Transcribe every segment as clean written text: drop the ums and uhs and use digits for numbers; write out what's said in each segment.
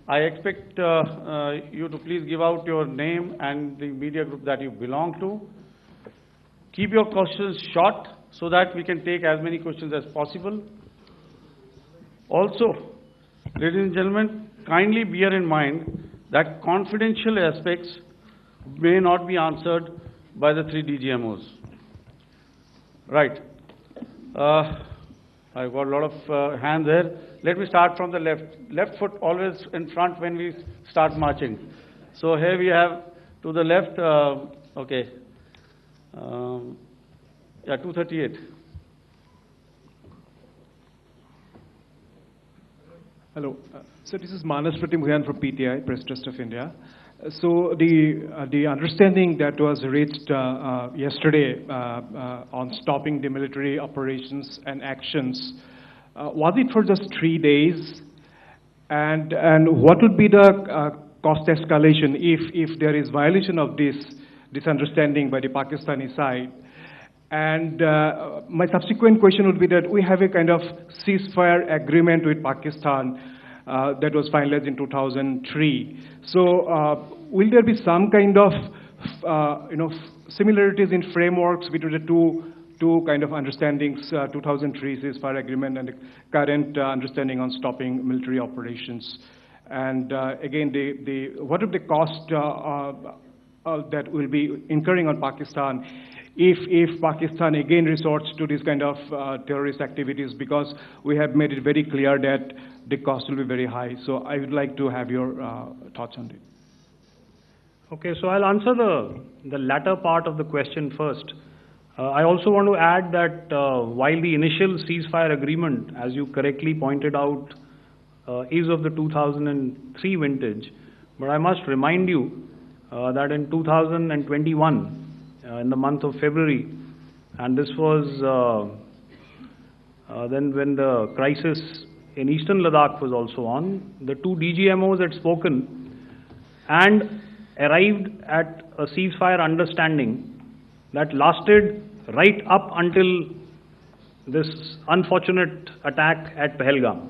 I expect you to please give out your name and the media group that you belong to. Keep your questions short so that we can take as many questions as possible. Also, ladies and gentlemen, kindly bear in mind that confidential aspects may not be answered by the three DGMOs. Right. I've got a lot of hands there. Let me start from the left. Left foot always in front when we start marching. So here we have to the left, okay. Yeah, 238. Hello. So this is Manas Pratimhuyan from PTI, Press Trust of India. So the understanding that was reached yesterday on stopping the military operations and actions, was it for just 3 days? And what would be the cost escalation if there is violation of this understanding by the Pakistani side? And my subsequent question would be that we have a kind of ceasefire agreement with Pakistan that was finalized in 2003. So will there be some kind of similarities in frameworks between the two kind of understandings, 2003 ceasefire agreement and the current understanding on stopping military operations? And again, what are the cost that will be incurring on Pakistan if Pakistan again resorts to this kind of terrorist activities, because we have made it very clear that the cost will be very high. So I would like to have your thoughts on it. Okay, so I'll answer the latter part of the question first. I also want to add that while the initial ceasefire agreement, as you correctly pointed out, is of the 2003 vintage, but I must remind you that in 2021, in the month of February, and this was then when the crisis in eastern Ladakh was also on, the two DGMOs had spoken and arrived at a ceasefire understanding that lasted right up until this unfortunate attack at Pahalgam.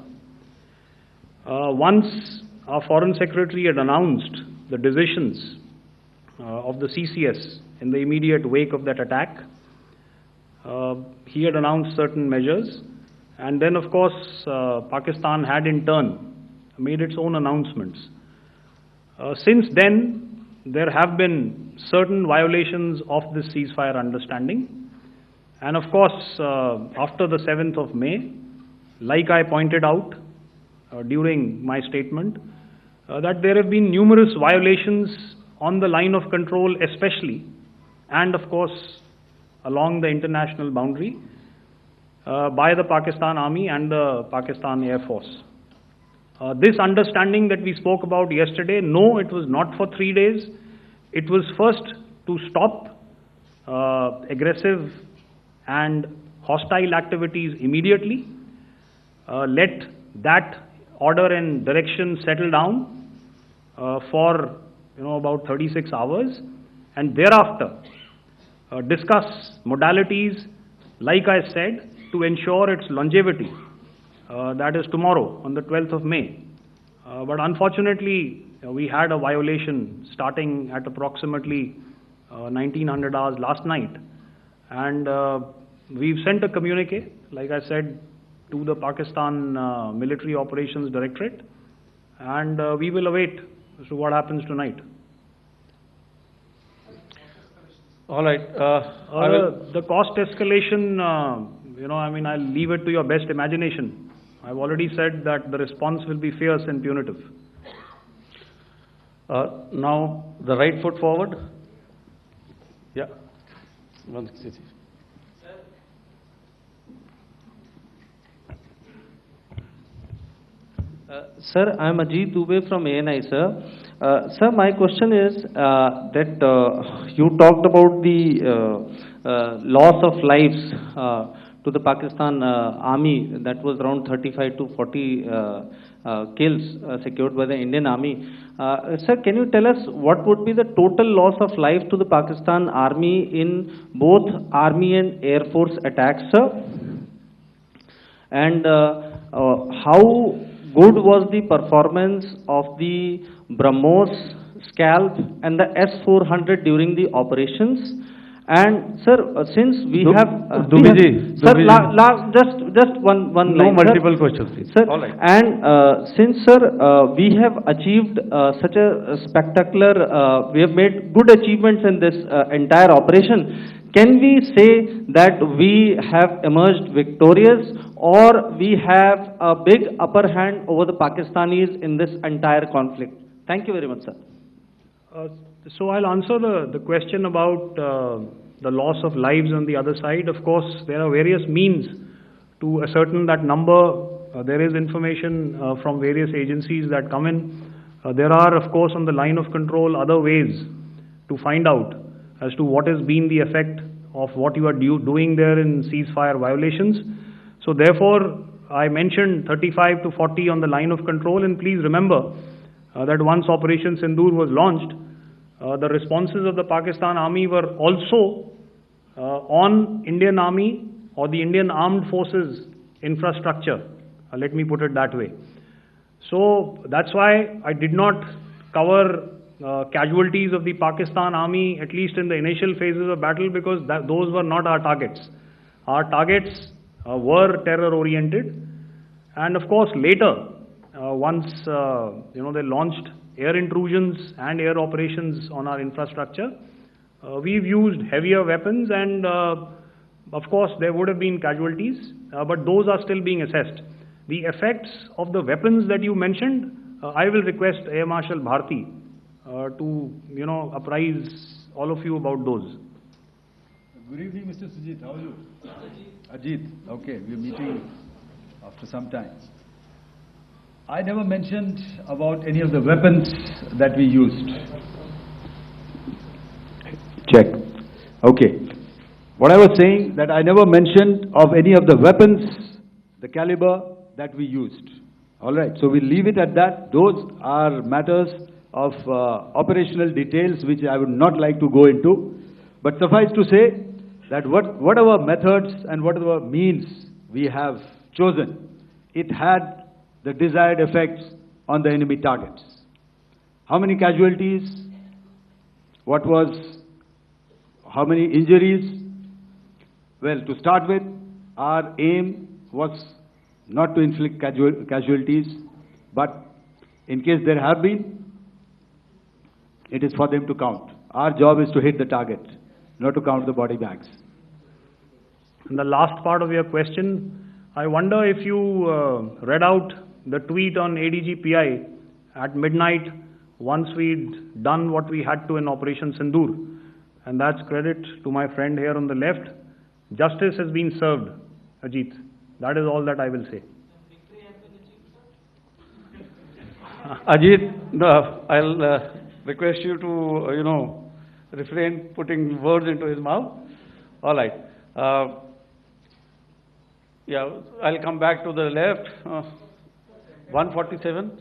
Once our Foreign Secretary had announced the decisions of the CCS in the immediate wake of that attack, he had announced certain measures, and then of course Pakistan had in turn made its own announcements. Since then, there have been certain violations of this ceasefire understanding, and of course after the 7th of May, like I pointed out during my statement, that there have been numerous violations on the line of control especially, and of course along the international boundary by the Pakistan Army and the Pakistan Air Force. This understanding that we spoke about yesterday, no, it was not for 3 days. It was first to stop aggressive and hostile activities immediately, let that order and direction settle down for about 36 hours, and thereafter discuss modalities, like I said, to ensure its longevity. That is tomorrow, on the 12th of May. But unfortunately, we had a violation starting at approximately 1900 hours last night. And we've sent a communique, like I said, to the Pakistan Military Operations Directorate. And we will await as to what happens tonight. All right. The cost escalation, I'll leave it to your best imagination. I've already said that the response will be fierce and punitive. Now, the right foot forward. Yeah. Sir, I am Ajit Dubey from ANI, sir. Sir, my question is that you talked about the loss of lives to the Pakistan army, that was around 35 to 40 kills secured by the Indian army. Sir, can you tell us what would be the total loss of life to the Pakistan army in both army and air force attacks, sir? And how good was the performance of the BrahMos, Scalp and the S-400 during the operations? And sir, since we have... sir, just one line. No multiple questions, please. Sir, All right. and since sir, we have achieved such a spectacular, we have made good achievements in this entire operation, can we say that we have emerged victorious, or we have a big upper hand over the Pakistanis in this entire conflict? Thank you very much, sir. So I'll answer the question about the loss of lives on the other side. Of course, there are various means to ascertain that number. There is information from various agencies that come in. There are, of course, on the line of control, other ways to find out as to what has been the effect of what you are doing there in ceasefire violations. So therefore, I mentioned 35 to 40 on the line of control, and please remember that once Operation Sindoor was launched, the responses of the Pakistan Army were also on Indian Army or the Indian Armed Forces infrastructure. Let me put it that way. So that's why I did not cover casualties of the Pakistan Army, at least in the initial phases of battle, because those were not our targets. Our targets were terror-oriented, and of course later, once they launched air intrusions and air operations on our infrastructure, we've used heavier weapons, and of course there would have been casualties, but those are still being assessed. The effects of the weapons that you mentioned, I will request Air Marshal Bharti to apprise all of you about those. Good evening, Mr. Sujit. How are you? Ajit. Okay, we're meeting after some time. I never mentioned about any of the weapons that we used. Check. Okay. What I was saying, that I never mentioned of any of the weapons, the caliber that we used. All right. So we'll leave it at that. Those are matters of operational details which I would not like to go into. But suffice to say that whatever methods and whatever means we have chosen, it had the desired effects on the enemy targets. How many casualties? How many injuries? Well, to start with, our aim was not to inflict casualties, but in case there have been, it is for them to count. Our job is to hit the target, not to count the body bags. And the last part of your question, I wonder if you read out the tweet on ADGPI at midnight once we'd done what we had to in Operation Sindoor. And that's credit to my friend here on the left. Justice has been served, Ajit. That is all that I will say. Ajit, I'll request you to, refrain putting words into his mouth. All right. I'll come back to the left. 147.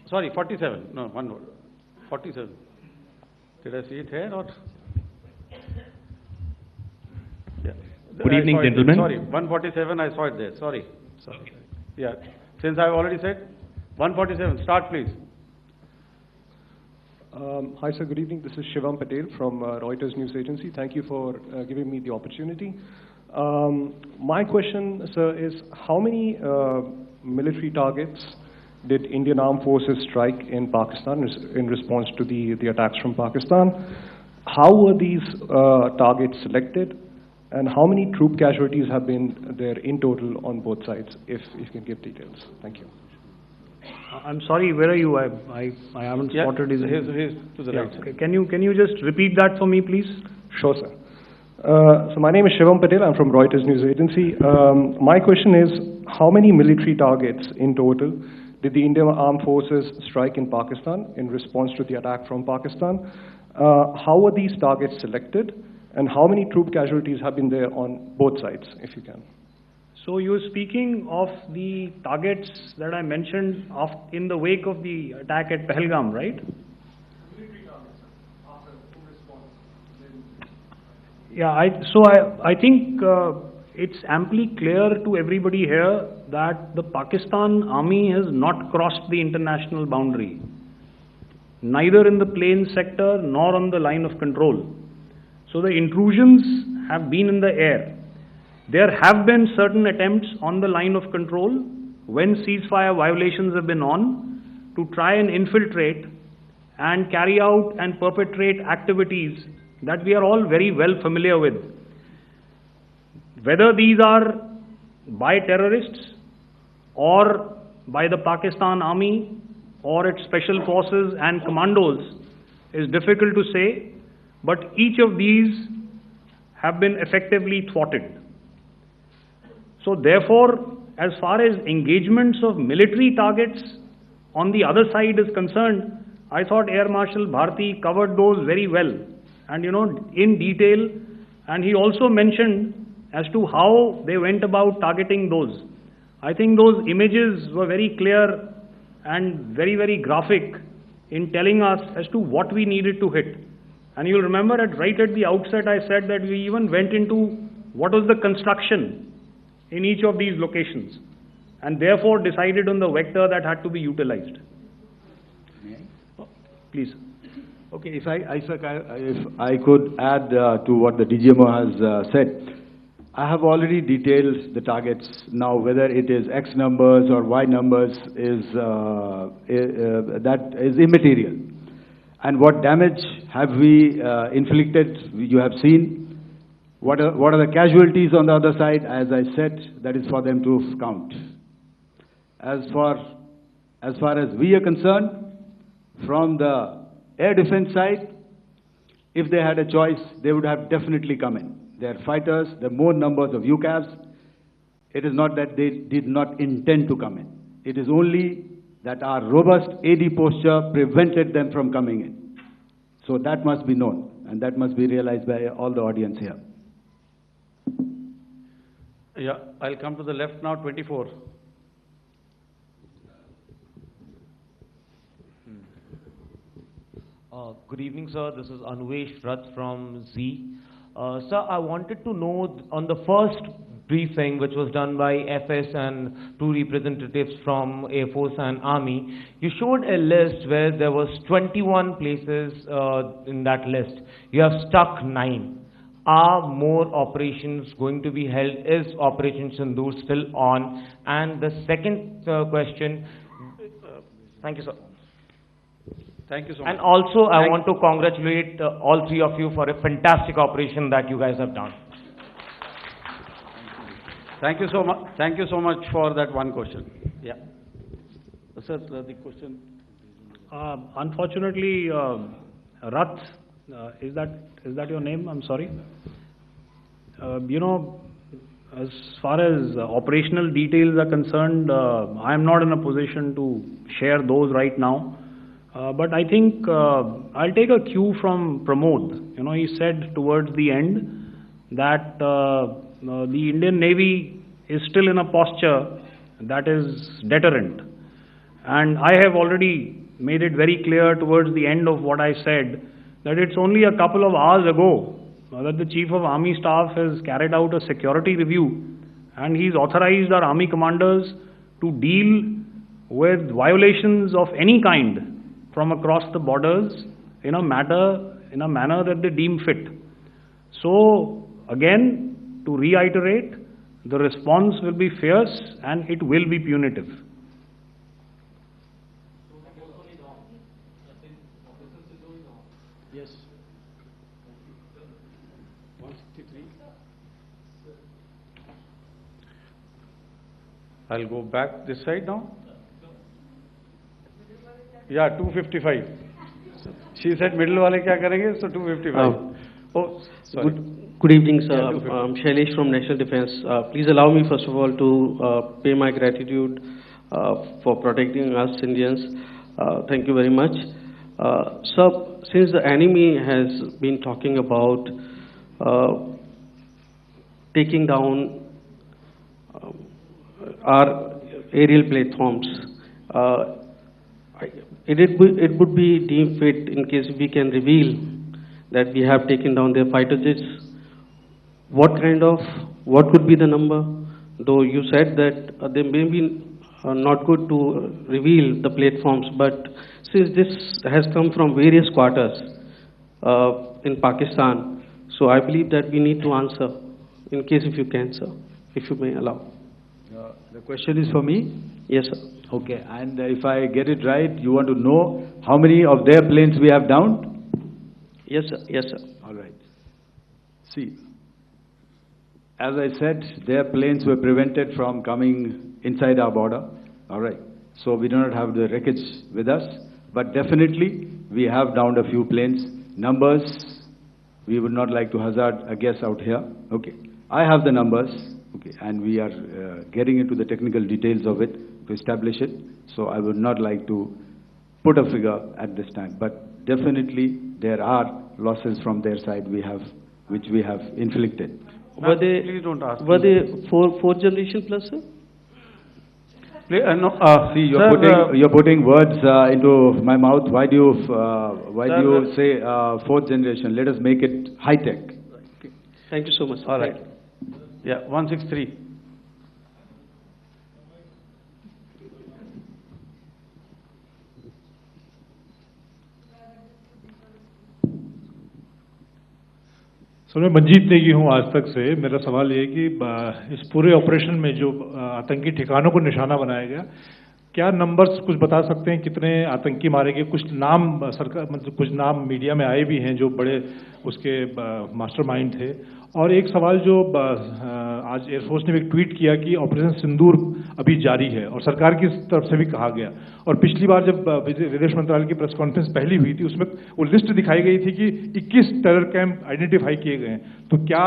Sorry, 47. No, 47. Did I see it here or? Yeah. Good evening, gentlemen. Sorry, 147. I saw it there. Sorry. Yeah. Since I've already said 147. Start, please. Hi, sir. Good evening. This is Shivam Patel from Reuters News Agency. Thank you for giving me the opportunity. My question, sir, is how many military targets did Indian Armed Forces strike in Pakistan in response to the attacks from Pakistan? How were these targets selected? And how many troop casualties have been there in total on both sides, if you can give details? Thank you. I'm sorry, where are you? I haven't spotted his... Here's to the right. Okay. Can you just repeat that for me, please? Sure, sir. So my name is Shivam Patel. I'm from Reuters News Agency. My question is, how many military targets in total did the Indian Armed Forces strike in Pakistan in response to the attack from Pakistan? How were these targets selected? And how many troop casualties have been there on both sides, if you can? So you're speaking of the targets that I mentioned in the wake of the attack at Pahalgam, right? Military targets, after response. Yeah, I think it's amply clear to everybody here that the Pakistan army has not crossed the international boundary, neither in the plain sector nor on the line of control. So the intrusions have been in the air. There have been certain attempts on the line of control when ceasefire violations have been on to try and infiltrate and carry out and perpetrate activities that we are all very well familiar with. Whether these are by terrorists or by the Pakistan army or its special forces and commandos is difficult to say, but each of these have been effectively thwarted. So therefore, as far as engagements of military targets on the other side is concerned, I thought Air Marshal Bharti covered those very well and in detail, and he also mentioned as to how they went about targeting those. I think those images were very clear and very, very graphic in telling us as to what we needed to hit. And you'll remember right at the outset I said that we even went into what was the construction in each of these locations and therefore decided on the vector that had to be utilized. Please. Okay, if I could add to what the DGMO has said. I have already detailed the targets. Now, whether it is X numbers or Y numbers that is immaterial. And what damage have we inflicted? You have seen. What are the casualties on the other side? As I said, that is for them to count. As far as we are concerned, from the air defense side, if they had a choice, they would have definitely come in. They are fighters, there are more numbers of UCAVs. It is not that they did not intend to come in. It is only that our robust AD posture prevented them from coming in. So that must be known, and that must be realized by all the audience here. Yeah, I'll come to the left now, 24. Good evening, sir. This is Anvesh Rath from Z. Sir, I wanted to know on the first briefing which was done by FS and two representatives from Air Force and Army, you showed a list where there was 21 places in that list. You have stuck 9. Are more operations going to be held? Is Operation Sindoor still on? And the second question, thank you, sir. Thank you so much. And also, I want to congratulate all three of you for a fantastic operation that you guys have done. Thank you so much. Thank you so much for that one question. Yeah. Sir, the question. Unfortunately, Rath, is that your name? I'm sorry. As far as operational details are concerned, I am not in a position to share those right now. But I think I'll take a cue from Pramod. He said towards the end that the Indian Navy is still in a posture that is deterrent. And I have already made it very clear towards the end of what I said that it's only a couple of hours ago that the Chief of Army Staff has carried out a security review and he's authorized our Army commanders to deal with violations of any kind from across the borders in a manner that they deem fit. So again, to reiterate, the response will be fierce and it will be punitive. Yes. 163. I'll go back this side now. Yeah, 255. She said middle wale kya karenge, so 255. Oh, sorry. Good evening, sir. I'm Shailesh from National Defense. Please allow me, first of all, to pay my gratitude for protecting us Indians. Thank you very much. Sir, since the enemy has been talking about taking down our aerial platforms, it would be deemed fit in case we can reveal that we have taken down their fighter jets. what could be the number? Though you said that they may be not good to reveal the platforms, but since this has come from various quarters in Pakistan, so I believe that we need to answer, in case if you can, sir, if you may allow. The question is for me? Yes, sir. Okay, and if I get it right, you want to know how many of their planes we have downed? Yes, sir. Yes, sir. All right. See, as I said, their planes were prevented from coming inside our border. All right. So we do not have the wreckage with us, but definitely we have downed a few planes. Numbers, we would not like to hazard a guess out here. Okay. I have the numbers. Okay, and we are getting into the technical details of it to establish it. So I would not like to put a figure at this time, but definitely there are losses from their side which we have inflicted. Were they, please don't ask were me. they four generation plus, sir? No, See, sir, you're putting words into my mouth. Why do you say fourth generation? Let us make it high tech. Thank you so much, sir. all right. Thank you. Yeah, 163. Sir मैं मंजीत नेगी हूँ आज तक से। मेरा सवाल ये है कि इस पूरे ऑपरेशन में जो आतंकी ठिकानों को निशाना बनाया गया, क्या नंबर्स कुछ बता सकते हैं कितने आतंकी मारे गए? कुछ नाम सरकार मतलब कुछ नाम मीडिया में आए भी हैं जो बड़े उसके मास्टरमाइंड थे। और एक सवाल जो आज एयरफोर्स ने भी एक ट्वीट किया कि ऑपरेशन सिंदूर अभी जारी है और सरकार की तरफ से भी कहा गया। और पिछली बार जब विदेश मंत्रालय की प्रेस कॉन्फ्रेंस पहली हुई थी उसमें वो लिस्ट दिखाई गई थी कि 21 टेरर कैंप आइडेंटिफाई किए गए हैं। तो क्या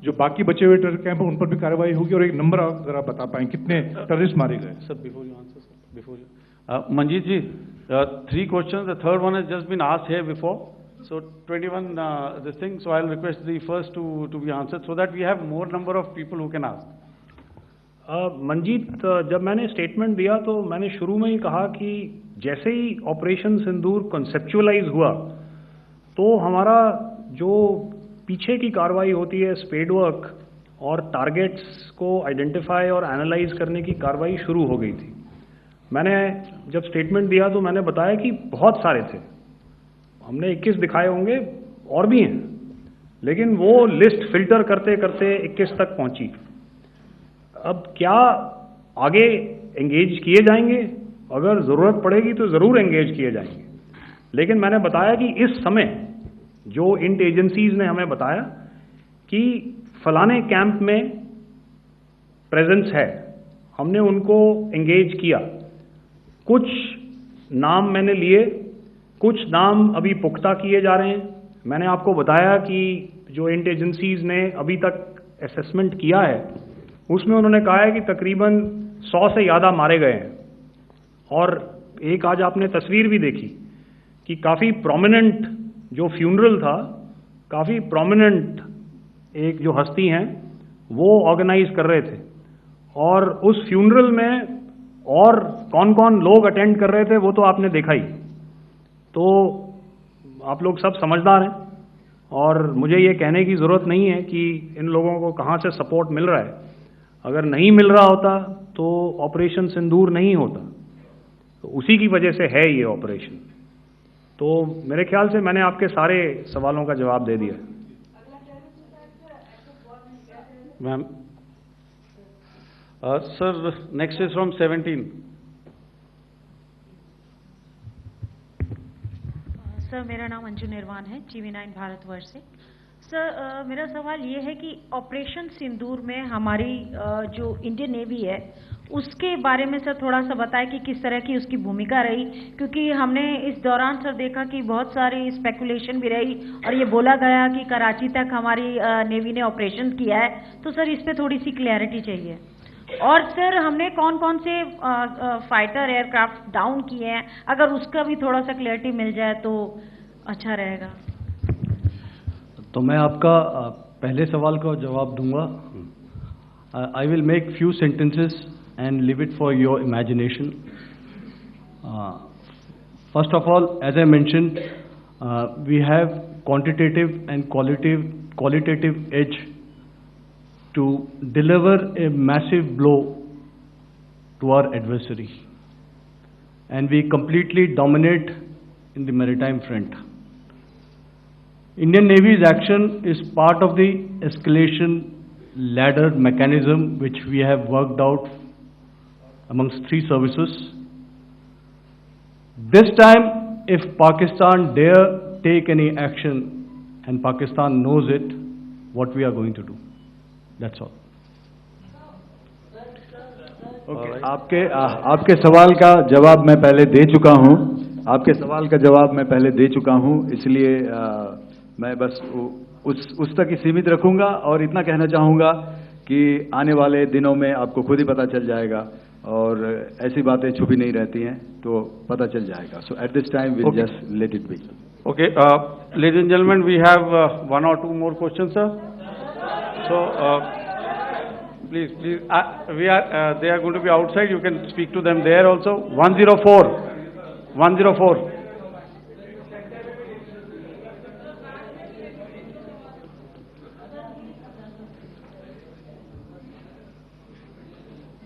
जो बाकी बचे हुए टेरर कैंप हैं उन पर भी कार्रवाई होगी? और एक नंबर अगर आप बता पाएं कितने टेररिस्ट मारे गए? Sir, before you answer, sir, before you. Manjeet ji, 3 questions. The third one has just been asked here before. So 21 this thing. So I'll request the first to be answered so that we have more number of people who can ask. Manjeet, जब मैंने statement दिया तो मैंने शुरू में ही कहा कि जैसे ही ऑपरेशन सिंदूर कॉन्सेप्चुअलाइज हुआ तो हमारा जो पीछे की कार्रवाई होती है स्पेड वर्क और टारगेट्स को आइडेंटिफाई और एनालाइज करने की कार्रवाई शुरू हो गई थी। मैंने जब स्टेटमेंट दिया तो मैंने बताया कि बहुत सारे थे, हमने 21 दिखाए होंगे और भी हैं, लेकिन वो लिस्ट फिल्टर करते करते 21 तक पहुंची। अब क्या आगे एंगेज किए जाएंगे? अगर ज़रूरत पड़ेगी तो ज़रूर एंगेज किए जाएंगे, लेकिन मैंने बताया कि इस समय जो इंट एजेंसीज ने हमें बताया कि फलाने कैंप में प्रेजेंस है, हमने उनको एंगेज किया। कुछ नाम मैंने लिए, कुछ नाम अभी पुख्ता किए जा रहे हैं। मैंने आपको बताया कि जो इंट एजेंसीज ने अभी तक असेसमेंट किया है उसमें उन्होंने कहा है कि तकरीबन 100 से ज़्यादा मारे गए हैं। और एक आज आपने तस्वीर भी देखी कि काफ़ी प्रोमिनेंट जो फ्यूनरल था, काफ़ी प्रोमिनेंट एक जो हस्ती हैं वो ऑर्गेनाइज कर रहे थे और उस फ्यूनरल में और कौन कौन लोग अटेंड कर रहे थे वो तो आपने देखा ही। तो आप लोग सब समझदार हैं और मुझे ये कहने की ज़रूरत नहीं है कि इन लोगों को कहाँ से सपोर्ट मिल रहा है। अगर नहीं मिल रहा होता तो ऑपरेशन सिंदूर नहीं होता, तो उसी की वजह से है ये ऑपरेशन। तो मेरे ख्याल से मैंने आपके सारे सवालों का जवाब दे दिया। Ma'am. Sir, next is from 17. Sir मेरा नाम अंजू निर्वाण है, TV9 भारतवर्ष से। सर मेरा सवाल ये है कि ऑपरेशन सिंदूर में हमारी जो इंडियन नेवी है उसके बारे में सर थोड़ा सा बताएं कि किस तरह की उसकी भूमिका रही, क्योंकि हमने इस दौरान सर देखा कि बहुत सारी स्पेकुलेशन भी रही और ये बोला गया कि कराची तक हमारी नेवी ने ऑपरेशन किया है। तो सर इस पे थोड़ी सी क्लैरिटी चाहिए। और सर हमने कौन कौन से फाइटर एयरक्राफ्ट डाउन किए हैं, अगर उसका भी थोड़ा सा क्लैरिटी मिल जाए तो अच्छा रहेगा। तो मैं आपका पहले सवाल का जवाब दूंगा। I will make few sentences and leave it for your imagination. First of all, as I mentioned, we have quantitative and qualitative edge to deliver a massive blow to our adversary, and we completely dominate in the maritime front. Indian Navy's action is part of the escalation ladder mechanism which we have worked out amongst three services. This time, if Pakistan dare take any action, and Pakistan knows it, what we are going to do. That's all. Okay. आपके सवाल का जवाब मैं पहले दे चुका हूं। आपके सवाल का जवाब मैं पहले दे चुका हूं, इसलिए मैं बस उस तक ही सीमित रखूंगा और इतना कहना चाहूंगा कि आने वाले दिनों में आपको खुद ही पता चल जाएगा और ऐसी बातें छुपी नहीं रहती हैं, तो पता चल जाएगा. So at this time we just let it be. Okay, ladies and gentlemen, we have one or two more questions, sir. So, please, they are going to be outside. You can speak to them there also. 104.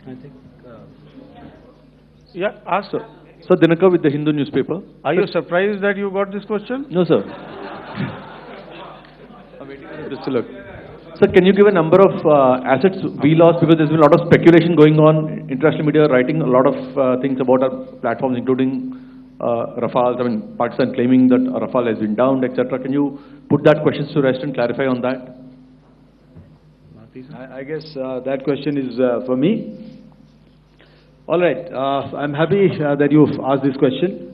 I think. Yeah, ask, sir. Sir, Dinakar with the Hindu newspaper. Are you surprised that you got this question? No, sir. I'm waiting for the look. Sir, can you give a number of assets we lost, because there's been a lot of speculation going on, international media writing a lot of things about our platforms, including Rafale. I mean, Pakistan claiming that Rafale has been downed, etc. Can you put that question to rest and clarify on that? I guess that question is for me. All right, I'm happy that you've asked this question.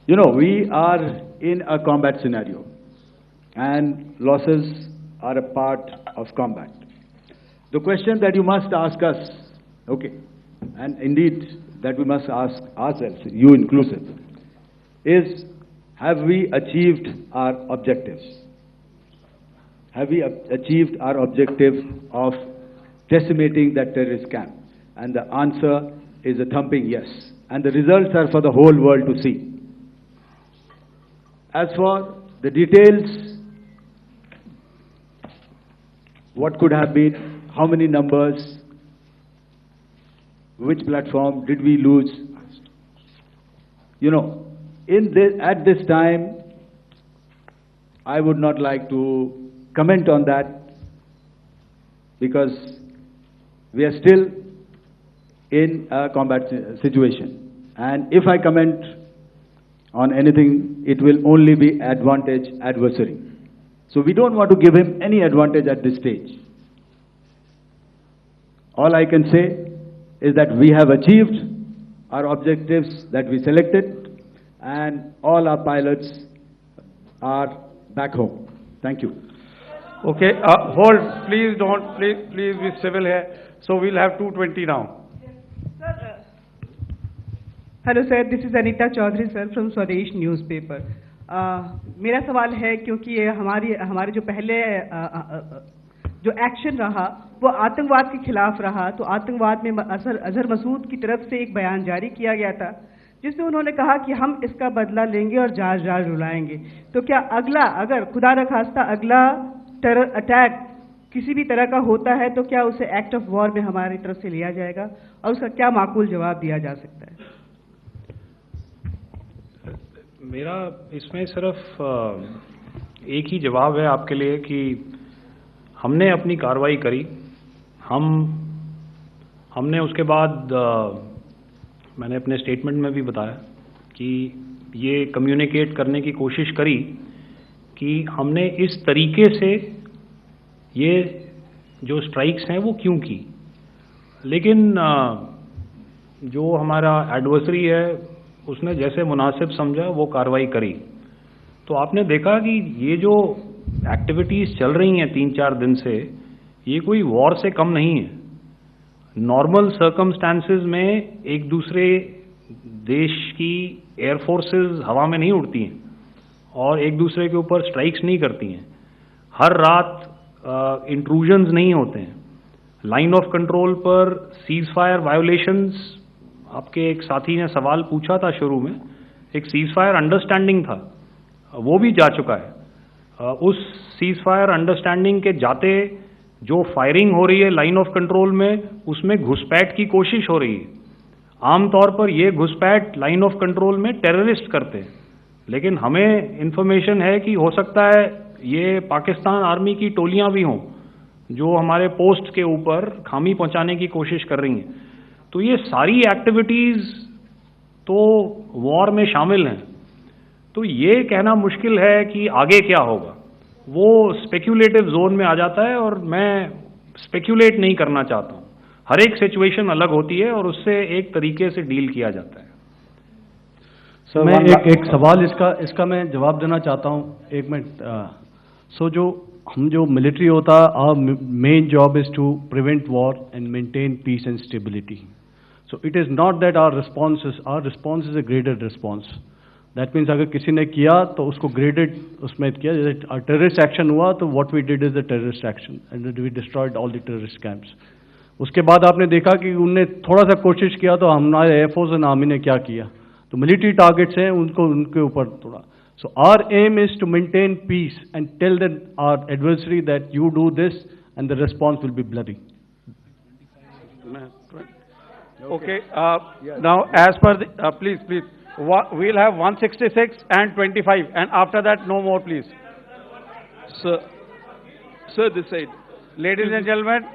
You know, we are in a combat scenario, and losses are a part of combat. The question that you must ask us, okay, and indeed that we must ask ourselves, you inclusive, is have we achieved our objectives? Have we achieved our objective of decimating that terrorist camp? And the answer is a thumping yes. And the results are for the whole world to see. As for the details, what could have been, how many numbers, which platform did we lose? You know, at this time, I would not like to comment on that, because we are still in a combat situation. And if I comment on anything, it will only be advantage adversary. So we don't want to give him any advantage at this stage. All I can say is that we have achieved our objectives that we selected, and all our pilots are back home. Thank you. Okay, hold, please be civil here. So we'll have 220 now. Hello sir, this is Anita Chaudhary sir from Swadesh newspaper. मेरा सवाल है, क्योंकि ये हमारे जो पहले जो action रहा वो आतंकवाद के खिलाफ रहा, तो आतंकवाद में अजहर मसूद की तरफ से एक बयान जारी किया गया था जिसमें उन्होंने कहा कि हम इसका बदला लेंगे और जाज रुलाएंगे. तो क्या अगला, अगर खुदा न खास्ता अगला टेरर अटैक किसी भी तरह का होता है, तो क्या उसे एक्ट ऑफ वॉर में हमारी तरफ से लिया जाएगा और उसका क्या माकूल जवाब दिया जा सकता है? मेरा इसमें सिर्फ एक ही जवाब है आपके लिए कि हमने अपनी कार्रवाई करी. हमने उसके बाद मैंने अपने स्टेटमेंट में भी बताया कि ये कम्युनिकेट करने की कोशिश करी कि हमने इस तरीके से ये जो स्ट्राइक्स हैं वो क्यों की. लेकिन जो हमारा एडवर्सरी है उसने जैसे मुनासिब समझा वो कार्रवाई करी. तो आपने देखा कि ये जो एक्टिविटीज़ चल रही हैं 3-4 दिन से, ये कोई वॉर से कम नहीं है. नॉर्मल सर्कमस्टांसेस में एक दूसरे देश की एयरफोर्सेस हवा में नहीं उड़ती हैं और एक दूसरे के ऊपर स्ट्राइक्स नहीं करती हैं. हर रात इंट्रूजन्स नहीं होते हैं. लाइन ऑफ कंट्रोल पर सीज फायर वायोलेशंस, आपके एक साथी ने सवाल पूछा था शुरू में, एक सीज फायर अंडरस्टैंडिंग था, वो भी जा चुका है. उस सीज फायर अंडरस्टैंडिंग के जाते जो फायरिंग हो रही है लाइन ऑफ कंट्रोल में, उसमें घुसपैठ की कोशिश हो रही है। आमतौर पर ये घुसपैठ लाइन ऑफ कंट्रोल में टेररिस्ट करते हैं, लेकिन हमें इंफॉर्मेशन है कि हो सकता है ये पाकिस्तान आर्मी की टोलियां भी हों जो हमारे पोस्ट के ऊपर खामी पहुंचाने की कोशिश कर रही हैं। तो ये सारी एक्टिविटीज तो वॉर में शामिल हैं। तो ये कहना मुश्किल है कि आगे क्या होगा, वो स्पेक्यूलेटिव जोन में आ जाता है और मैं स्पेक्यूलेट नहीं करना चाहता हूँ। हर एक सिचुएशन अलग होती है और उससे एक तरीके से डील किया जाता है। सर मैं एक सवाल इसका मैं जवाब देना चाहता हूँ, एक मिनट। जो मिलिट्री होता है, our main job is to prevent war and maintain peace and stability. So it is not that our response is a graded response. That means अगर किसी ने किया तो उसको ग्रेडेड उसमें किया। जैसे टेररिस्ट एक्शन हुआ तो what we did is the terrorist action and we destroyed all the terrorist camps. उसके बाद आपने देखा कि उनने थोड़ा सा कोशिश किया तो हमारे एयरफोर्स एंड आर्मी ने क्या किया, तो मिलिट्री टारगेट्स हैं उनके ऊपर थोड़ा। So our aim is to maintain peace and tell our adversary that you do this and the response will be bloody. Okay. Now, as per the please, we'll have 166 and 25, and after that, no more, please. Sir, this side. Ladies and gentlemen,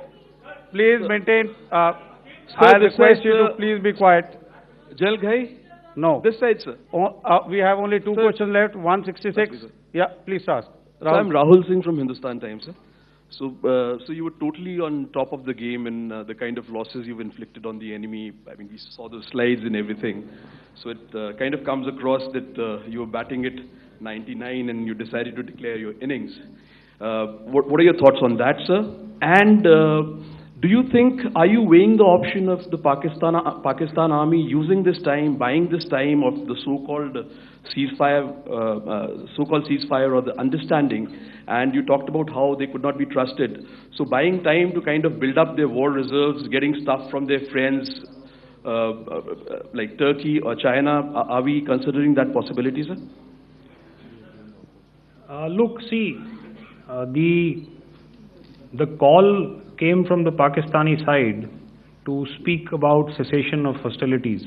please maintain. I request you to please be quiet. Jal Ghai? No. This side, sir. We have only two questions left. 166. Yeah, please ask. So I'm Rahul Singh from Hindustan Times, sir. So you were totally on top of the game in the kind of losses you've inflicted on the enemy. I mean, we saw the slides and everything. So it kind of comes across that you were batting it 99 and you decided to declare your innings. What are your thoughts on that, sir? And do you think, are you weighing the option of the Pakistan army using this time, buying this time of the so-called ceasefire or the understanding? And you talked about how they could not be trusted. So buying time to kind of build up their war reserves, getting stuff from their friends like Turkey or China, are we considering that possibility, sir? Look, see, the call came from the Pakistani side to speak about cessation of hostilities.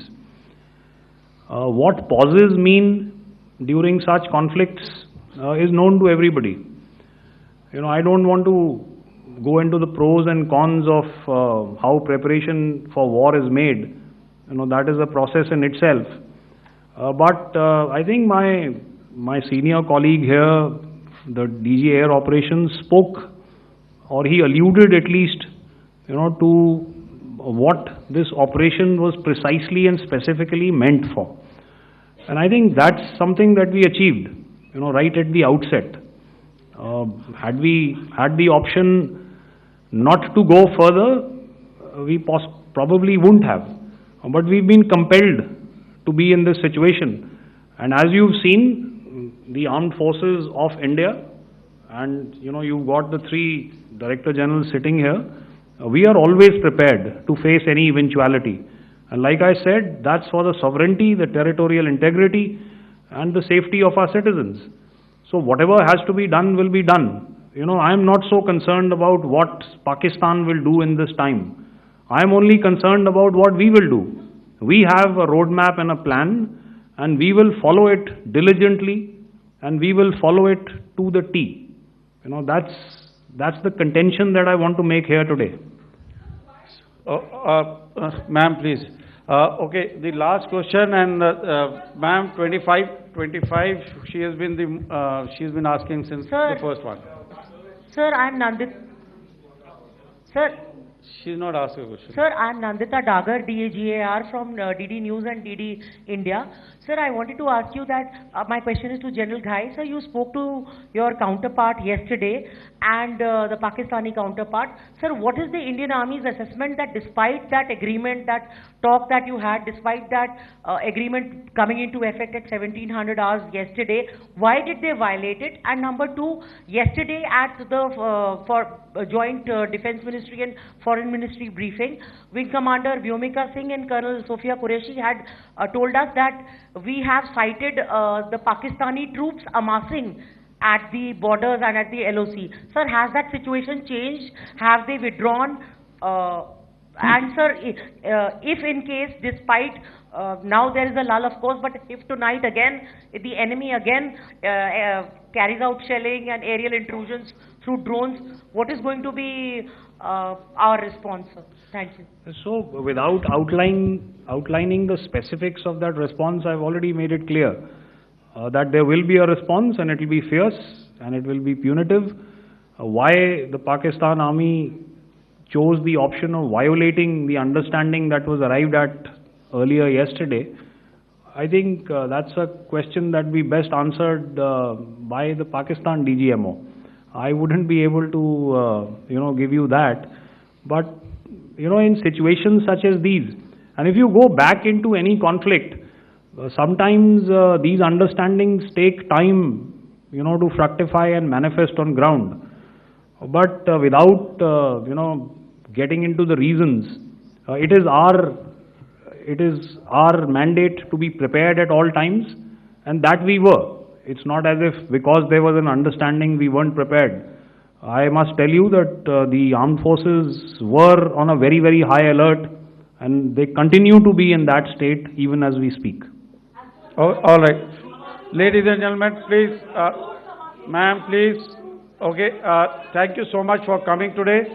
What pauses mean during such conflicts is known to everybody. You know, I don't want to go into the pros and cons of how preparation for war is made. You know, that is a process in itself. But I think my senior colleague here, the DG Air Operations, spoke, or he alluded at least, you know, to what this operation was precisely and specifically meant for. And I think that's something that we achieved, you know, right at the outset. Had we had the option not to go further, we probably wouldn't have. But we've been compelled to be in this situation. And as you've seen, the armed forces of India, and you know, you've got the three Director Generals sitting here, we are always prepared to face any eventuality. And like I said, that's for the sovereignty, the territorial integrity, and the safety of our citizens. So whatever has to be done will be done. You know, I am not so concerned about what Pakistan will do in this time. I am only concerned about what we will do. We have a roadmap and a plan, and we will follow it diligently, and we will follow it to the T. You know, that's the contention that I want to make here today. Ma'am, please. Okay, the last question, and ma'am, 25. She has been asking since the first one. Sir, I am Nandita. Sir. She's not asking a question. Sir, I am Nandita Dagar, DAGAR from DD News and DD India. Sir, I wanted to ask you that my question is to General Ghai. Sir, you spoke to your counterpart yesterday and the Pakistani counterpart. Sir, what is the Indian Army's assessment that despite that agreement, that talk that you had, despite that agreement coming into effect at 1700 hours yesterday, why did they violate it? And number two, yesterday at the Joint Defense Ministry and Foreign Ministry briefing, Wing Commander Vyomika Singh and Colonel Sophia Qureshi had told us that we have cited the Pakistani troops amassing at the borders and at the LOC. Sir, has that situation changed? Have they withdrawn? And sir, if in case, despite now there is a lull, of course, but if tonight again the enemy again carries out shelling and aerial intrusions through drones, what is going to be our response, sir? Thank you. So, without outlining the specifics of that response, I've already made it clear that there will be a response and it will be fierce and it will be punitive. Why the Pakistan Army chose the option of violating the understanding that was arrived at earlier yesterday, I think that's a question that we best answered by the Pakistan DGMO. I wouldn't be able to, give you that. But, in situations such as these, and if you go back into any conflict, sometimes these understandings take time, to fructify and manifest on ground. But without, getting into the reasons, it is our mandate to be prepared at all times, and that we were. It's not as if because there was an understanding we weren't prepared. I must tell you that the armed forces were on a very, very high alert, and they continue to be in that state even as we speak. Oh, all right. Ladies and gentlemen, please, ma'am, please. Okay, thank you so much for coming today.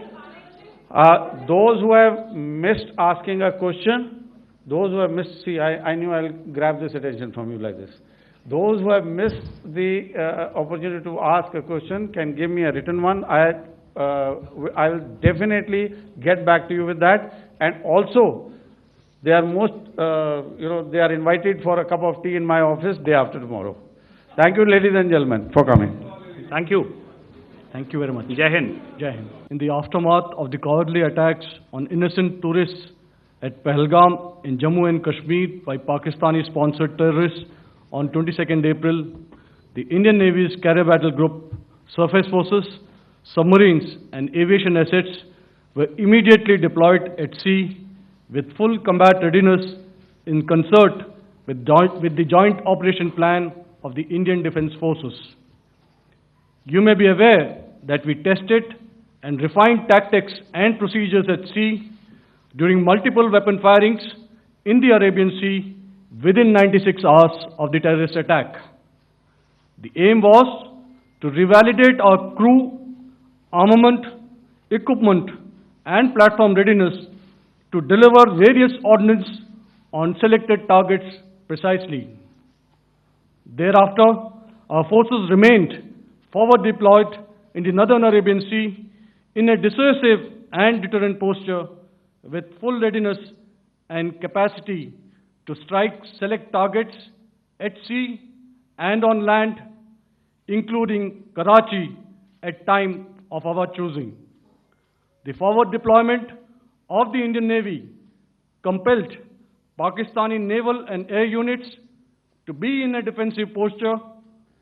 Those who have missed asking a question, those who have missed, see, I knew I'll grab this attention from you like this. Those who have missed the opportunity to ask a question can give me a written one. I'll definitely get back to you with that. And also, they are they are invited for a cup of tea in my office day after tomorrow. Thank you, ladies and gentlemen, for coming. Thank you. Thank you very much. Jai Hind. Jai Hind. In the aftermath of the cowardly attacks on innocent tourists at Pahalgam in Jammu and Kashmir by Pakistani-sponsored terrorists on 22nd April, the Indian Navy's Carrier Battle Group, surface forces, submarines and aviation assets were immediately deployed at sea with full combat readiness in concert with the Joint Operation Plan of the Indian Defence Forces. You may be aware that we tested and refined tactics and procedures at sea during multiple weapon firings in the Arabian Sea within 96 hours of the terrorist attack. The aim was to revalidate our crew, armament, equipment and platform readiness to deliver various ordnance on selected targets precisely. Thereafter, our forces remained forward deployed in the Northern Arabian Sea in a dissuasive and deterrent posture with full readiness and capacity to strike select targets at sea and on land, including Karachi at time of our choosing. The forward deployment of the Indian Navy compelled Pakistani naval and air units to be in a defensive posture,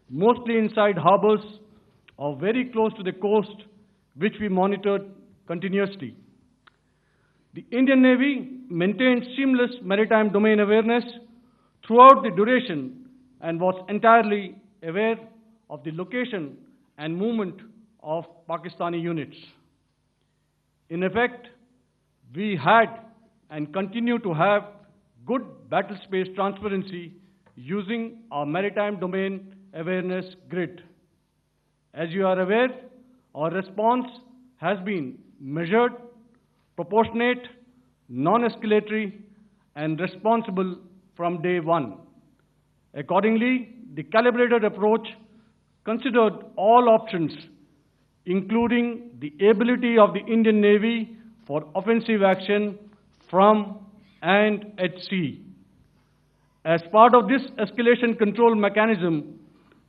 mostly inside harbors or very close to the coast, which we monitored continuously. The Indian Navy maintained seamless maritime domain awareness throughout the duration and was entirely aware of the location and movement of Pakistani units. In effect, we had and continue to have good battle space transparency using our maritime domain awareness grid. As you are aware, our response has been measured, proportionate, non-escalatory, and responsible from day one. Accordingly, the calibrated approach considered all options, including the ability of the Indian Navy for offensive action from and at sea. As part of this escalation control mechanism,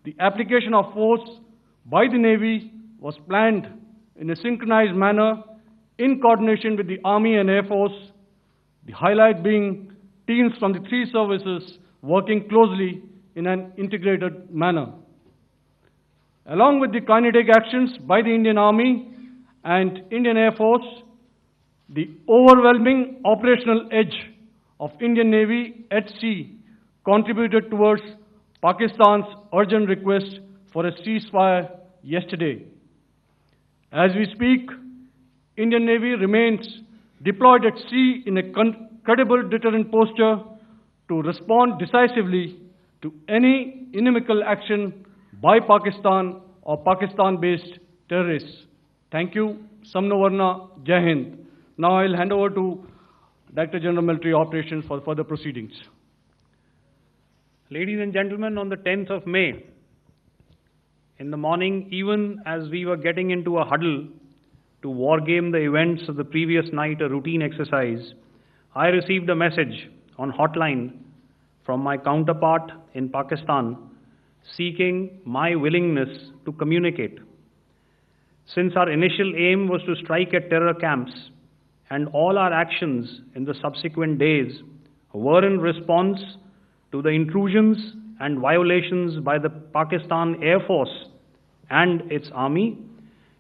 the application of force by the Navy was planned in a synchronized manner in coordination with the Army and Air Force, the highlight being teams from the three services working closely in an integrated manner. Along with the kinetic actions by the Indian Army and Indian Air Force, the overwhelming operational edge of Indian Navy at sea contributed towards Pakistan's urgent request for a ceasefire yesterday. As we speak, Indian Navy remains deployed at sea in a credible deterrent posture to respond decisively to any inimical action by Pakistan or Pakistan-based terrorists. Thank you. Samno Varna, Jai Hind. Now I'll hand over to Director General Military Operations for further proceedings. Ladies and gentlemen, on the 10th of May, in the morning, even as we were getting into a huddle to wargame the events of the previous night, a routine exercise, I received a message on hotline from my counterpart in Pakistan seeking my willingness to communicate. Since our initial aim was to strike at terror camps, and all our actions in the subsequent days were in response to the intrusions and violations by the Pakistan Air Force and its army,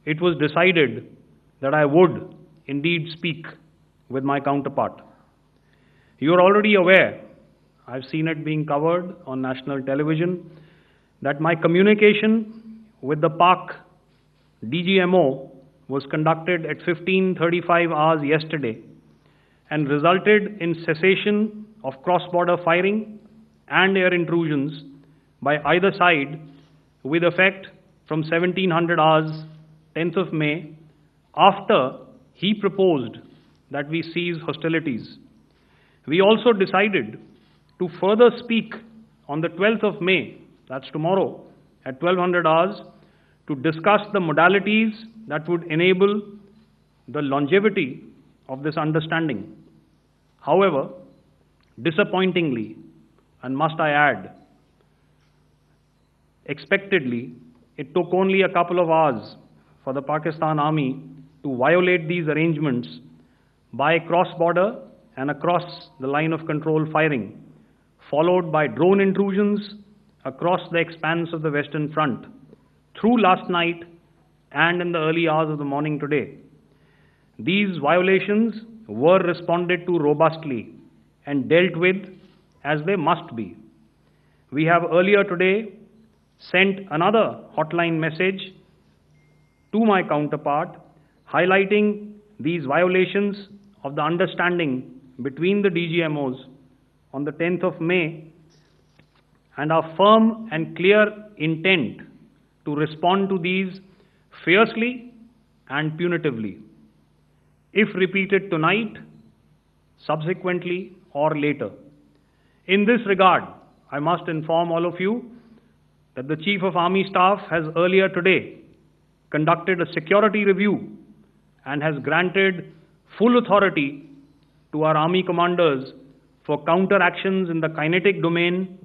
it was decided that I would indeed speak with my counterpart. You are already aware, I've seen it being covered on national television, that my communication with the Pak DGMO was conducted at 15:35 hours yesterday and resulted in cessation of cross-border firing and air intrusions by either side with effect from 1700 hours, 10th of May, after he proposed that we cease hostilities. We also decided to further speak on the 12th of May, that's tomorrow, at 1200 hours, to discuss the modalities that would enable the longevity of this understanding. However, disappointingly, and must I add, expectedly, it took only a couple of hours for the Pakistan Army to violate these arrangements by cross-border and across the line of control firing, followed by drone intrusions across the expanse of the Western Front, through last night and in the early hours of the morning today. These violations were responded to robustly and dealt with as they must be. We have earlier today sent another hotline message to my counterpart highlighting these violations of the understanding between the DGMOs on the 10th of May and our firm and clear intent to respond to these fiercely and punitively, if repeated tonight, subsequently, or later. In this regard, I must inform all of you that the Chief of Army Staff has earlier today conducted a security review and has granted full authority to our Army commanders for counter-actions in the kinetic domain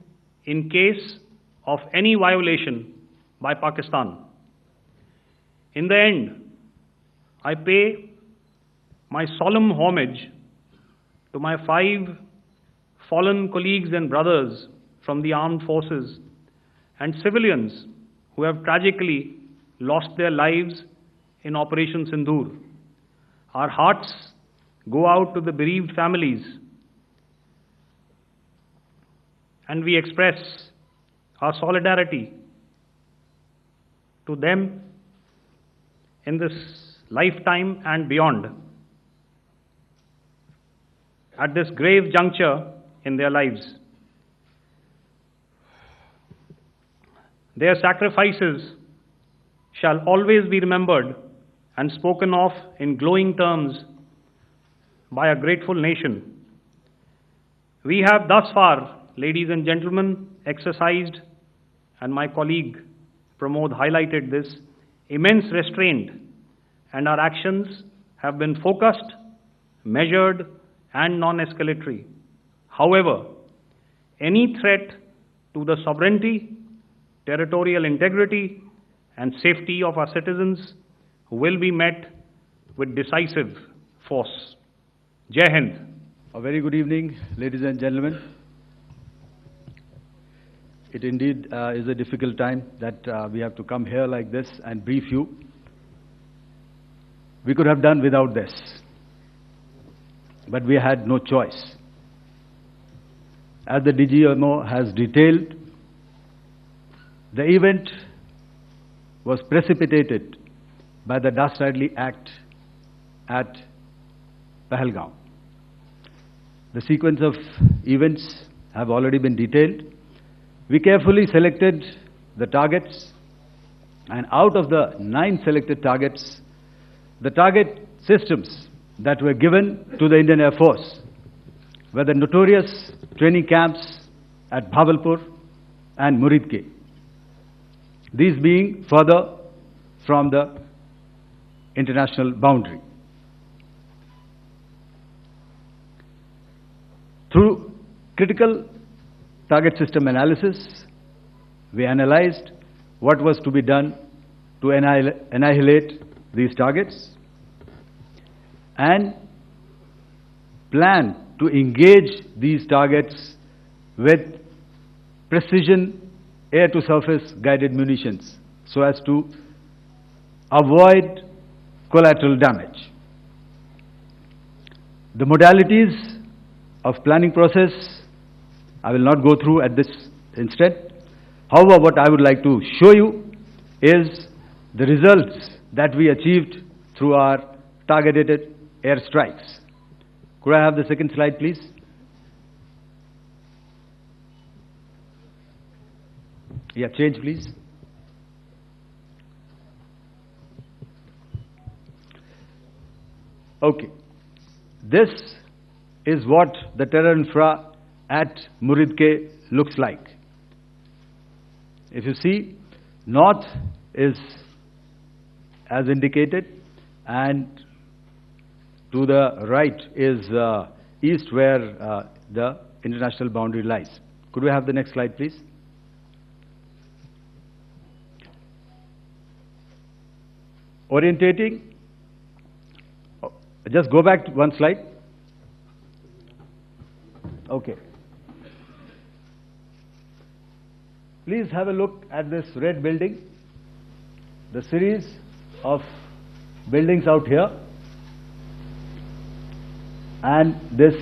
in case of any violation by Pakistan. In the end, I pay my solemn homage to my 5 fallen colleagues and brothers from the armed forces and civilians who have tragically lost their lives in Operation Sindoor. Our hearts go out to the bereaved families, and we express our solidarity to them in this lifetime and beyond, at this grave juncture in their lives. Their sacrifices shall always be remembered and spoken of in glowing terms by a grateful nation. We have thus far, ladies and gentlemen, exercised, and my colleague Pramod highlighted this, immense restraint, and our actions have been focused, measured, and non-escalatory. However, any threat to the sovereignty, territorial integrity, and safety of our citizens will be met with decisive force. Jai Hind. A very good evening, ladies and gentlemen. It indeed is a difficult time that we have to come here like this and brief you. We could have done without this, but we had no choice. As the DGMO has detailed, the event was precipitated by the dastardly act at Pahalgaon. The sequence of events have already been detailed. We carefully selected the targets, and out of the 9 selected targets, the target systems that were given to the Indian Air Force were the notorious training camps at Bhavalpur and Muridke, these being further from the international boundary. Through critical target system analysis, we analyzed what was to be done to annihilate these targets and plan to engage these targets with precision air-to-surface guided munitions so as to avoid collateral damage. The modalities of planning process I will not go through at this instant. However, what I would like to show you is the results that we achieved through our targeted airstrikes. Could I have the second slide, please? Yeah, change, please. Okay. This is what the terror infra at Muridke looks like. If you see, north is as indicated, and to the right is east, where the international boundary lies. Could we have the next slide, please? Orientating. Just go back to one slide. Okay. Please have a look at this red building, the series of buildings out here, and this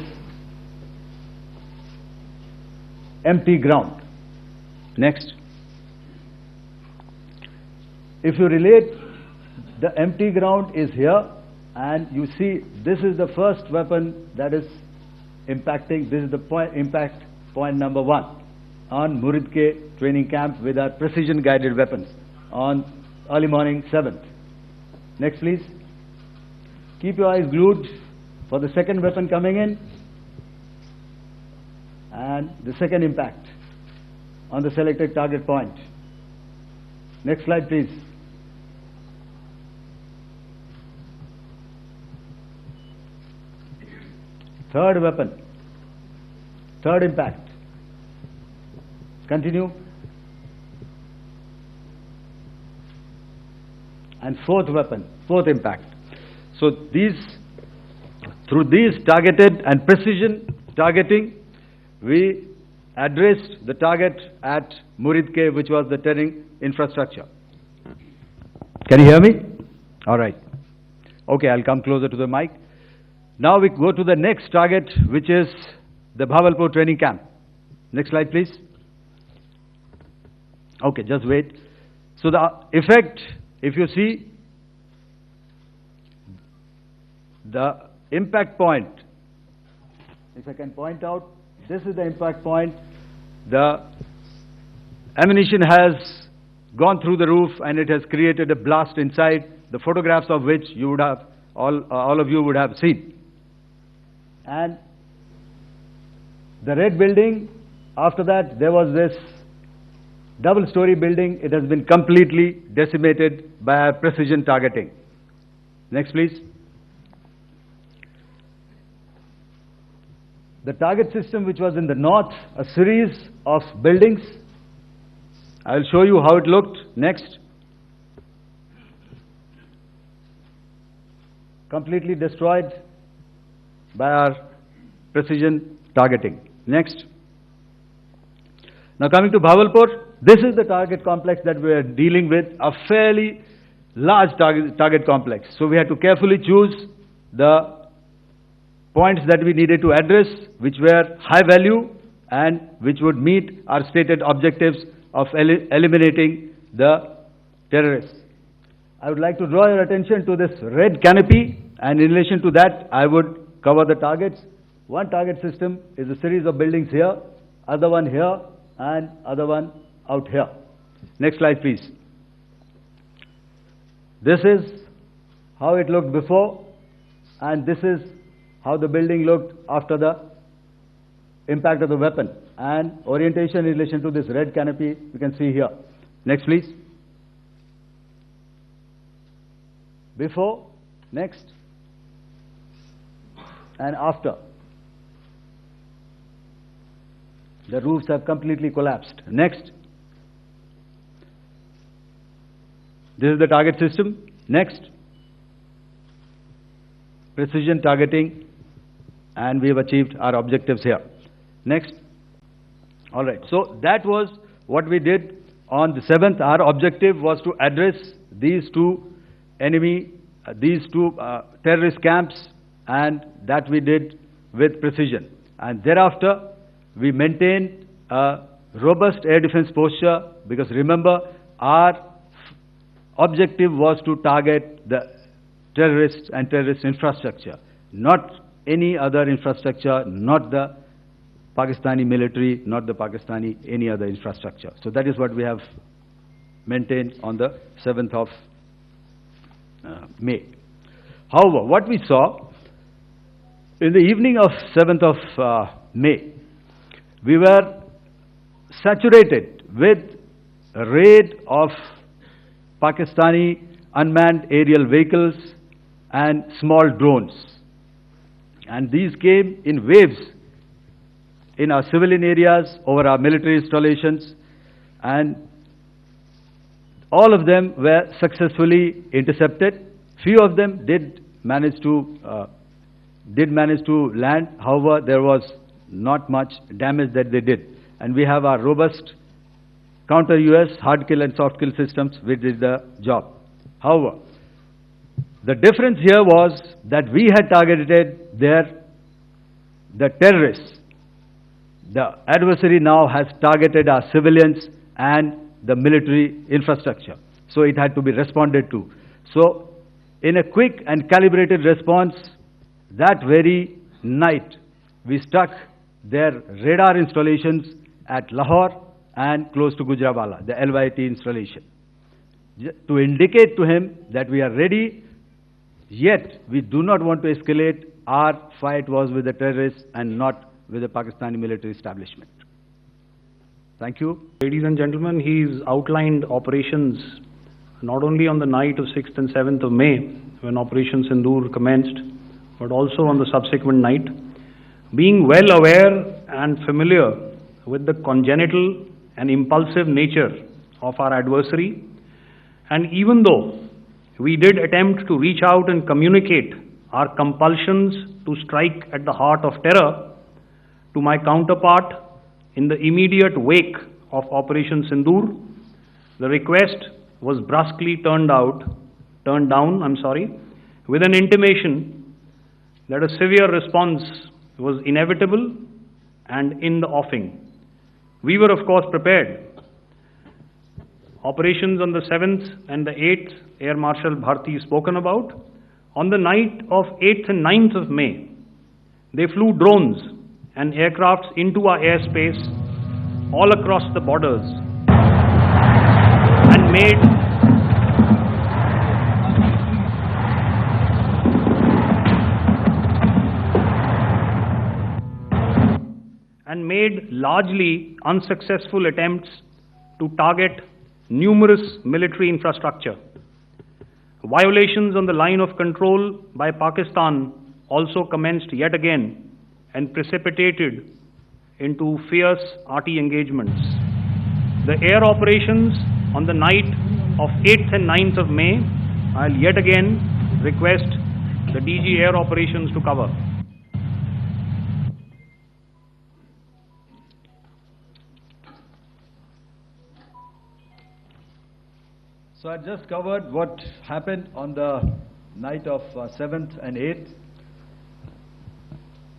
empty ground. Next. If you relate, the empty ground is here, and you see this is the first weapon that is impacting. This is the impact point number 1 on Muridke training camp with our precision guided weapons on early morning 7th. Next, please. Keep your eyes glued for the second weapon coming in and the second impact on the selected target point. Next slide, please. Third weapon, third impact. Continue. And fourth weapon, fourth impact. So through these targeted and precision targeting, we addressed the target at Muridke, which was the terrain infrastructure. Can you hear me? All right. Okay, I'll come closer to the mic. Now we go to the next target, which is the Bhavalpur training camp. Next slide, please. Okay, just wait. So the effect, if you see, the impact point, if I can point out, this is the impact point. The ammunition has gone through the roof and it has created a blast inside, the photographs of which you would have, all of you would have seen. And the red building, after that there was this double-story building. It has been completely decimated by our precision targeting. Next, please. The target system which was in the north, a series of buildings. I will show you how it looked. Next. Completely destroyed by our precision targeting. Next. Now coming to Bhavalpur, this is the target complex that we are dealing with, a fairly large target complex. So we had to carefully choose the points that we needed to address, which were high value and which would meet our stated objectives of eliminating the terrorists. I would like to draw your attention to this red canopy, and in relation to that, I would cover the targets. One target system is a series of buildings here, other one here, and other one out here. Next slide, please. This is how it looked before, and this is how the building looked after the impact of the weapon. And orientation in relation to this red canopy, you can see here. Next, please. Before, next, and after. The roofs have completely collapsed. Next. This is the target system. Next. Precision targeting, and we have achieved our objectives here. Next. All right. So that was what we did on the 7th. Our objective was to address these two terrorist camps, and that we did with precision. And thereafter, we maintained a robust air defense posture, because remember, our objective was to target the terrorists and terrorist infrastructure, not any other infrastructure, not the Pakistani military, not the Pakistani any other infrastructure. So that is what we have maintained on the 7th of May. However, what we saw in the evening of 7th of May, we were saturated with a raid of Pakistani unmanned aerial vehicles and small drones. And these came in waves in our civilian areas, over our military installations, and all of them were successfully intercepted. Few of them did manage to land. However, there was not much damage that they did. And we have our robust counter-US hard kill and soft kill systems which did the job. However, the difference here was that we had targeted the terrorists. The adversary now has targeted our civilians and the military infrastructure. So it had to be responded to. So in a quick and calibrated response, that very night, we struck their radar installations at Lahore and close to Gujranwala, the LYT installation, to indicate to him that we are ready, yet we do not want to escalate. Our fight was with the terrorists and not with the Pakistani military establishment. Thank you. Ladies and gentlemen, he's outlined operations not only on the night of 6th and 7th of May, when Operation Sindoor commenced, but also on the subsequent night. Being well aware and familiar with the congenital and impulsive nature of our adversary, and even though we did attempt to reach out and communicate our compulsions to strike at the heart of terror to my counterpart in the immediate wake of Operation Sindoor, the request was brusquely turned down, with an intimation that a severe response was inevitable and in the offing. We were, of course, prepared. Operations on the 7th and the 8th, Air Marshal Bharti spoken about. On the night of 8th and 9th of May, they flew drones and aircrafts into our airspace all across the borders and made largely unsuccessful attempts to target numerous military infrastructure. Violations on the line of control by Pakistan also commenced yet again and precipitated into fierce arty engagements. The air operations on the night of 8th and 9th of May, I'll yet again request the DG Air Operations to cover. So I just covered what happened on the night of 7th and 8th.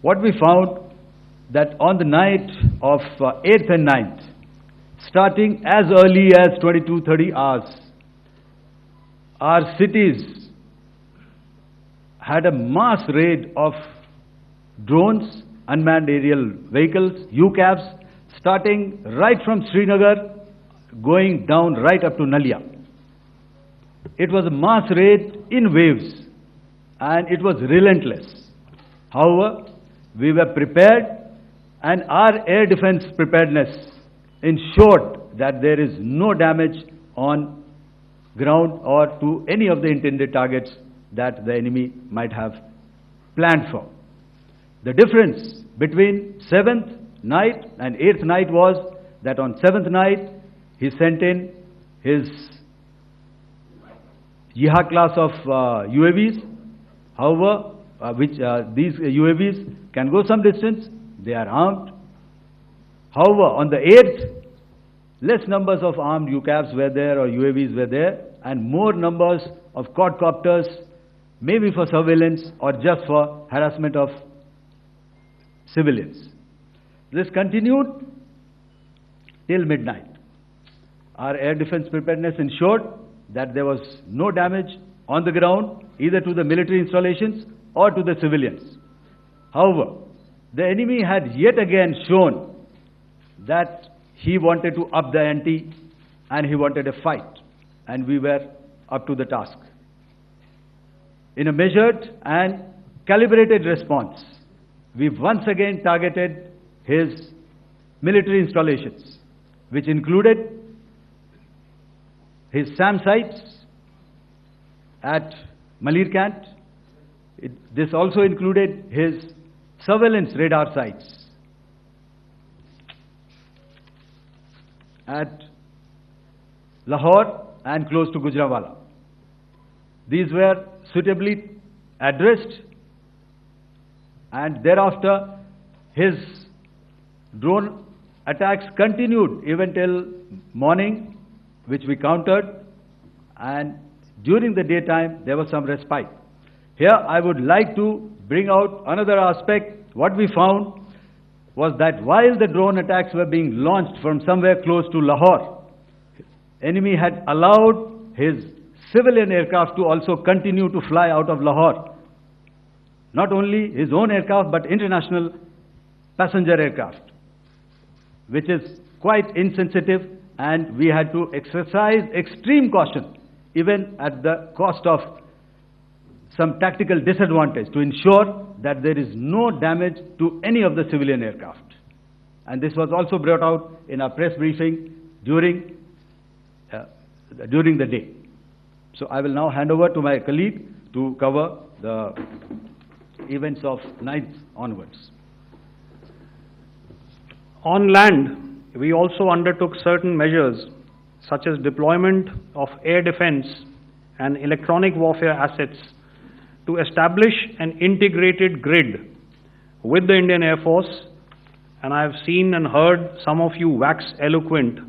What we found that on the night of 8th and 9th, starting as early as 22:30 hours, our cities had a mass raid of drones, unmanned aerial vehicles, UCAVs, starting right from Srinagar, going down right up to Nalia. It was a mass raid in waves, and it was relentless. However, we were prepared, and our air defense preparedness ensured that there is no damage on ground or to any of the intended targets that the enemy might have planned for. The difference between 7th night and 8th night was that on 7th night he sent in his Yiha class of UAVs. However, these UAVs can go some distance, they are armed. However, on the 8th, less numbers of armed UCAVs were there or UAVs were there, and more numbers of quadcopters, maybe for surveillance or just for harassment of civilians. This continued till midnight. Our air defense preparedness ensured that there was no damage on the ground, either to the military installations or to the civilians. However, the enemy had yet again shown that he wanted to up the ante and he wanted a fight, and we were up to the task. In a measured and calibrated response, we once again targeted his military installations, which included his SAM sites at Malirkant. This also included his surveillance radar sites at Lahore and close to Gujranwala. These were suitably addressed, and thereafter his drone attacks continued even till morning, which we countered, and during the daytime there was some respite. Here I would like to bring out another aspect. What we found was that while the drone attacks were being launched from somewhere close to Lahore, enemy had allowed his civilian aircraft to also continue to fly out of Lahore. Not only his own aircraft, but international passenger aircraft, which is quite insensitive, and we had to exercise extreme caution, even at the cost of some tactical disadvantage, to ensure that there is no damage to any of the civilian aircraft. And this was also brought out in our press briefing during the day. So I will now hand over to my colleague to cover the events of 9th onwards. On land, we also undertook certain measures such as deployment of air defense and electronic warfare assets to establish an integrated grid with the Indian Air Force, and I have seen and heard some of you wax eloquent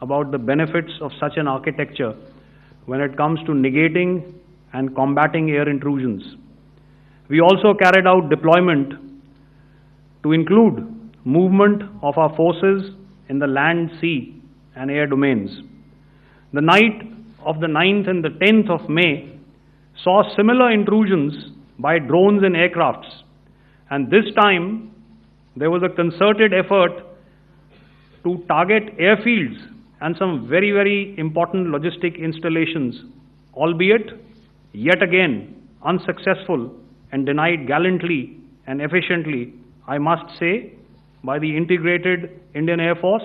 about the benefits of such an architecture when it comes to negating and combating air intrusions. We also carried out deployment to include movement of our forces in the land, sea and air domains. The night of the 9th and the 10th of May saw similar intrusions by drones and aircrafts, and this time there was a concerted effort to target airfields and some very, very important logistic installations, albeit yet again unsuccessful and denied gallantly and efficiently, I must say, by the integrated Indian Air Force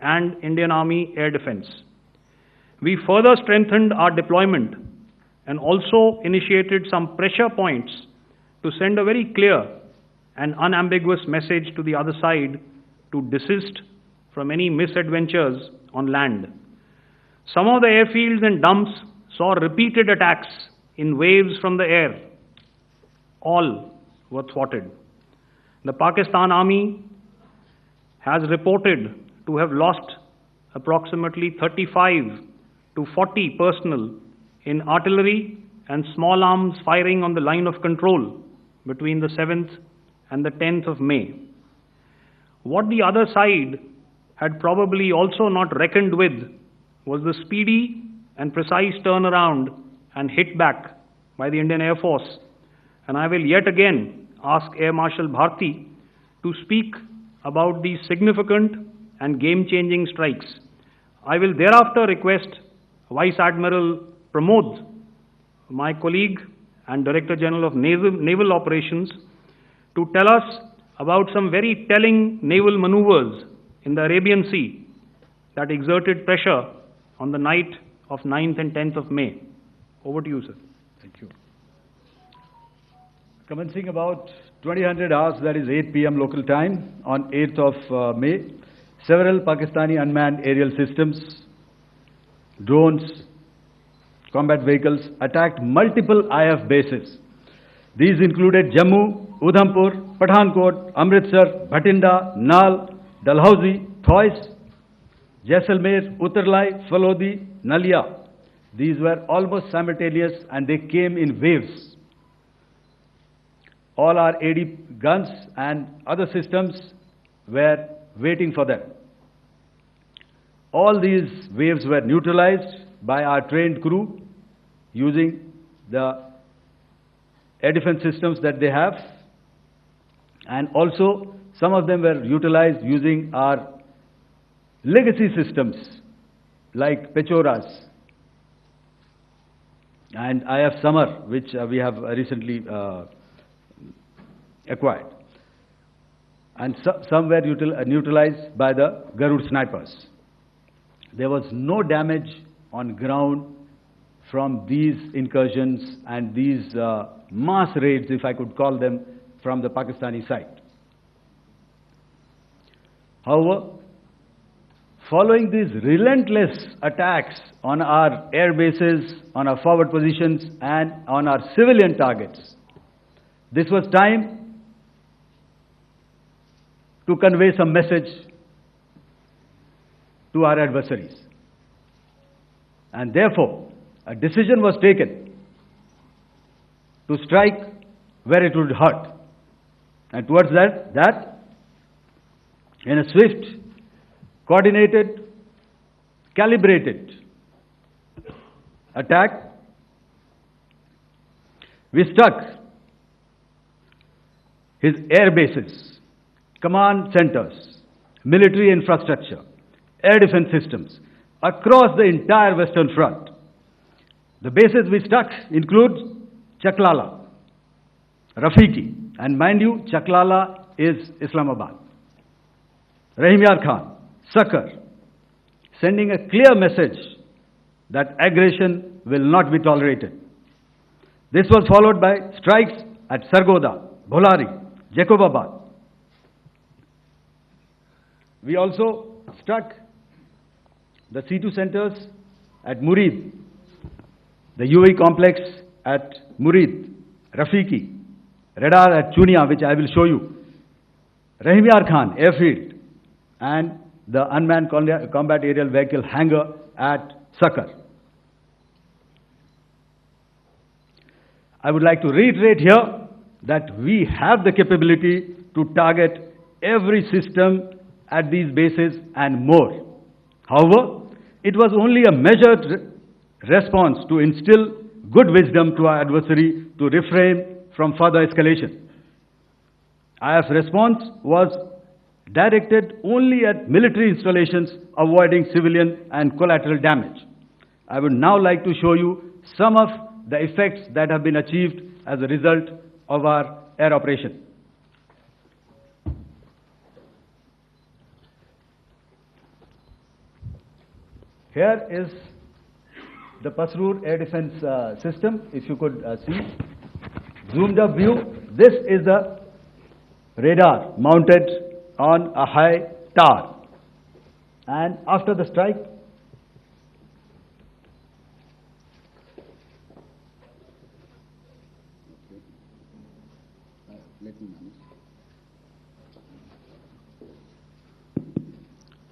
and Indian Army Air Defense. We further strengthened our deployment and also initiated some pressure points to send a very clear and unambiguous message to the other side to desist from any misadventures on land. Some of the airfields and dumps saw repeated attacks in waves from the air. All were thwarted. The Pakistan Army has reported to have lost approximately 35 to 40 personnel in artillery and small arms firing on the line of control between the 7th and the 10th of May. What the other side had probably also not reckoned with was the speedy and precise turnaround and hit back by the Indian Air Force. And I will yet again ask Air Marshal Bharti to speak about these significant and game-changing strikes. I will thereafter request Vice Admiral Pramod, my colleague and Director General of Naval Operations, to tell us about some very telling naval maneuvers in the Arabian Sea that exerted pressure on the night of 9th and 10th of May. Over to you, sir. Thank you. Commencing about 2000 hours, that is 8 p.m. local time, on 8th of May, several Pakistani unmanned aerial systems, drones, combat vehicles attacked multiple IF bases. These included Jammu, Udhampur, Pathankot, Amritsar, Bhatinda, Nal, Dalhousie, Thois, Jaisalmer, Uttarlai, Falodi, Nalia. These were almost simultaneous and they came in waves. All our AD guns and other systems were waiting for them. All these waves were neutralized by our trained crew using the air defense systems that they have, and also some of them were utilized using our legacy systems like Pechoras and IF Summer, which we have recently acquired. And some were neutralized by the Garud snipers. There was no damage on ground from these incursions and these mass raids, if I could call them, from the Pakistani side. However, following these relentless attacks on our air bases, on our forward positions, and on our civilian targets, this was time to convey some message to our adversaries. And therefore, a decision was taken to strike where it would hurt. And towards that, in a swift, coordinated, calibrated attack, we struck his air bases, command centers, military infrastructure, air defense systems across the entire Western Front. The bases we struck include Chaklala, Rafiki, and mind you, Chaklala is Islamabad. Rahim Yar Khan, Sakar, sending a clear message that aggression will not be tolerated. This was followed by strikes at Sargoda, Bholari, Jacobabad. We also struck the C2 centers at Murid, the UAE complex at Murid, Rafiki, radar at Chunia, which I will show you, Rahim Yar Khan airfield, and the unmanned combat aerial vehicle hangar at Sakar. I would like to reiterate here that we have the capability to target every system at these bases and more. However, it was only a measured response to instill good wisdom to our adversary to refrain from further escalation. IF's response was directed only at military installations, avoiding civilian and collateral damage. I would now like to show you some of the effects that have been achieved as a result of our air operation. Here is the Pasrur air defense system, if you could see. Zoomed up view, this is the radar mounted on a high tower. And after the strike,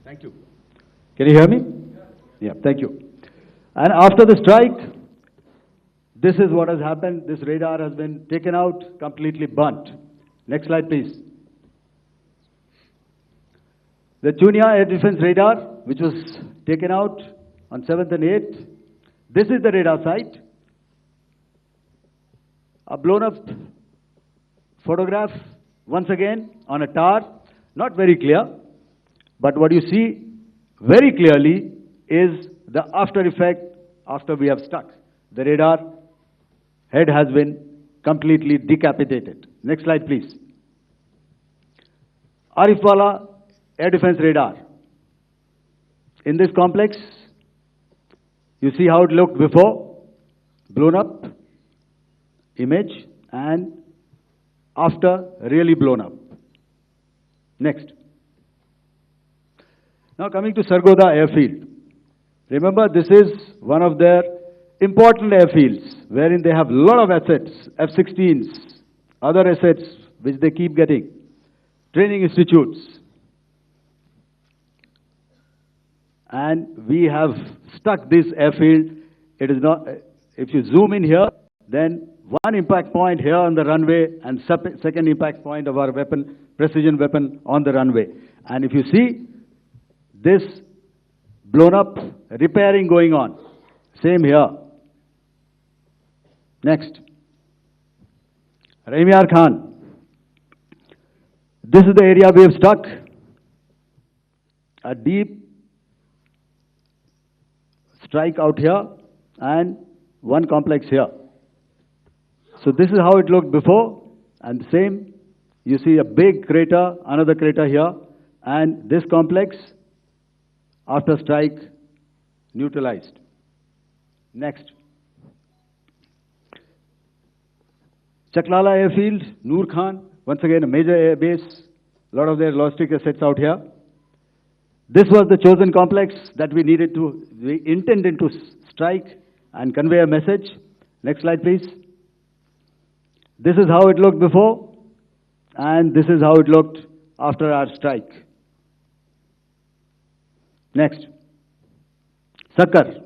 thank you. Can you hear me? Yeah, thank you. And after the strike, this is what has happened. This radar has been taken out, completely burnt. Next slide, please. The Chunia air defense radar, which was taken out on 7th and 8th. This is the radar site. A blown up photograph, once again, on a tower, not very clear, but what you see very clearly is the after effect after we have struck. The radar head has been completely decapitated. Next slide, please. Arifwala air defense radar. In this complex, you see how it looked before, blown up image, and after really blown up. Next. Now coming to Sargodha airfield. Remember, this is one of their important airfields wherein they have a lot of assets, F-16s, other assets which they keep getting, training institutes. And we have stuck this airfield. It is not, if you zoom in here, then one impact point here on the runway and second impact point of our weapon, precision weapon on the runway. And if you see this blown up repairing going on, same here. Next. Raimiar Khan. This is the area we have struck. A deep strike out here and one complex here. So this is how it looked before, and the same, you see a big crater, another crater here, and this complex, after strike, neutralized. Next. Chaklala Airfield, Noor Khan, once again a major air base, a lot of their logistic assets out here. This was the chosen complex that we intended to strike and convey a message. Next slide, please. This is how it looked before, and this is how it looked after our strike. Next. Sakar.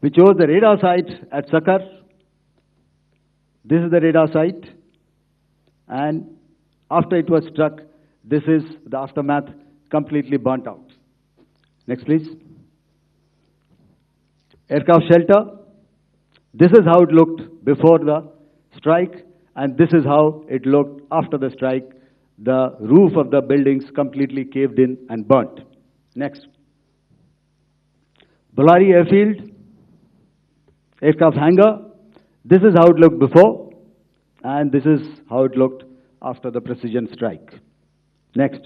We chose the radar site at Sakar. This is the radar site, and after it was struck, this is the aftermath, completely burnt out. Next, please. Aircraft shelter. This is how it looked before the strike, and this is how it looked after the strike. The roof of the buildings completely caved in and burnt. Next. Bolari Airfield, aircraft hangar. This is how it looked before, and this is how it looked after the precision strike. Next.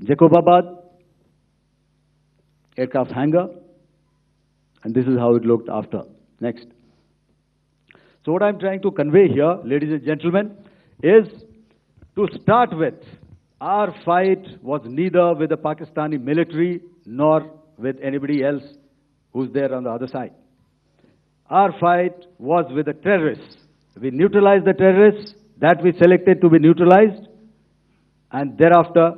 Jacobabad, aircraft hangar, and this is how it looked after. Next. So what I'm trying to convey here, ladies and gentlemen, is to start with, our fight was neither with the Pakistani military nor with anybody else who's there on the other side. Our fight was with the terrorists. We neutralized the terrorists that we selected to be neutralized, and thereafter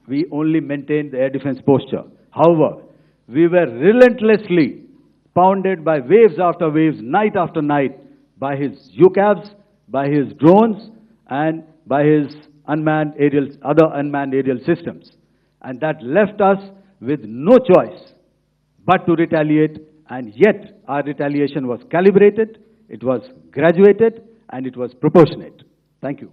we only maintained the air defense posture. However, we were relentlessly pounded by waves after waves, night after night, by his UCAVs, by his drones, and by his other unmanned aerial systems. And that left us with no choice but to retaliate, and yet our retaliation was calibrated, it was graduated, and it was proportionate. Thank you.